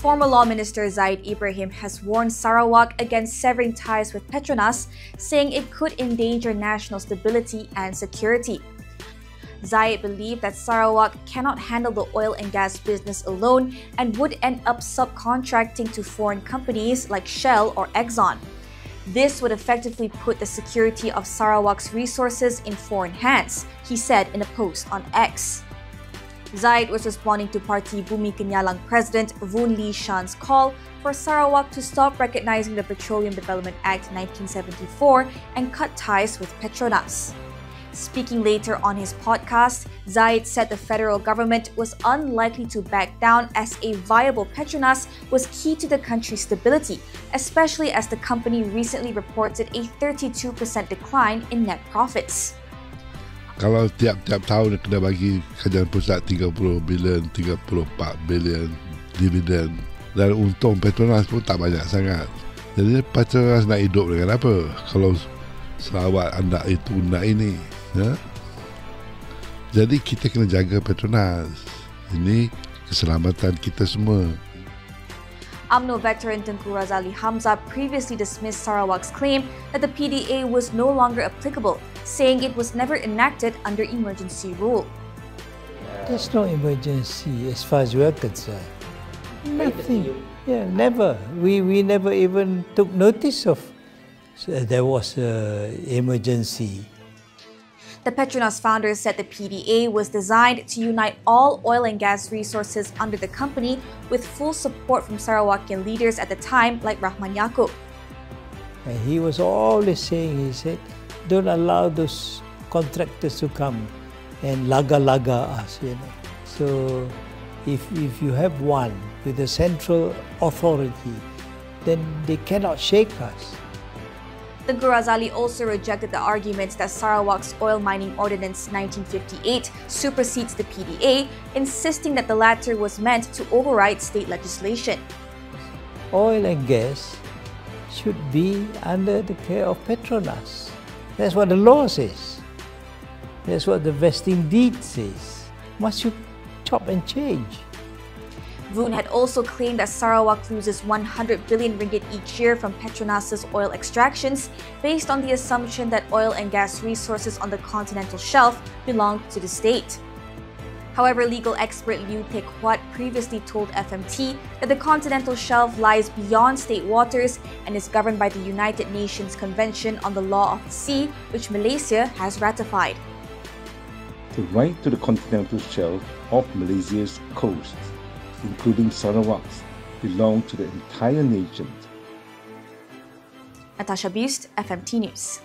Former Law Minister Zaid has warned Sarawak against severing ties with Petronas, saying it could endanger national stability and security. Zaid believed that Sarawak cannot handle the oil and gas business alone and would end up subcontracting to foreign companies like Shell or Exxon. This would effectively put the security of Sarawak's resources in foreign hands, he said in a post on X. Zaid was responding to Parti Bumi Kenyalang President Voon Lee Shan's call for Sarawak to stop recognizing the Petroleum Development Act 1974 and cut ties with Petronas. Speaking later on his podcast, Zaid said the federal government was unlikely to back down as a viable Petronas was key to the country's stability, especially as the company recently reported a 32% decline in net profits. Kalau tiap-tiap tahun kena bagi kerajaan pusat 30 bilion, 34 bilion dividen dan untung Petronas pun tak banyak sangat. Jadi Petronas nak hidup dengan apa kalau Sarawak anda itu nak ini, ya? Jadi kita kena jaga Petronas. Ini keselamatan kita semua. UMNO veteran Tengku Razali Hamzah previously dismissed Sarawak's claim that the PDA was no longer applicable, saying it was never enacted under emergency rule. There's no emergency as far as we're concerned. Nothing. Yeah, never. We never even took notice of there was an emergency. The Petronas founder said the PDA was designed to unite all oil and gas resources under the company with full support from Sarawakian leaders at the time like Rahman Yaakob. And he was always saying, he said, don't allow those contractors to come and laga-laga us, you know. So if you have one with a central authority, then they cannot shake us. The Razali also rejected the argument that Sarawak's Oil Mining Ordinance 1958 supersedes the PDA, insisting that the latter was meant to override state legislation. Oil and gas should be under the care of Petronas. That's what the law says. That's what the vesting deed says. Must you chop and change? Voon had also claimed that Sarawak loses 100 billion ringgit each year from Petronas' oil extractions, based on the assumption that oil and gas resources on the continental shelf belong to the state. However, legal expert Liu Teck Huat previously told FMT that the continental shelf lies beyond state waters and is governed by the United Nations Convention on the Law of the Sea, which Malaysia has ratified. The right to the continental shelf of Malaysia's coast, including Sarawak's, belong to the entire nation. Natasha Bust, FMT News.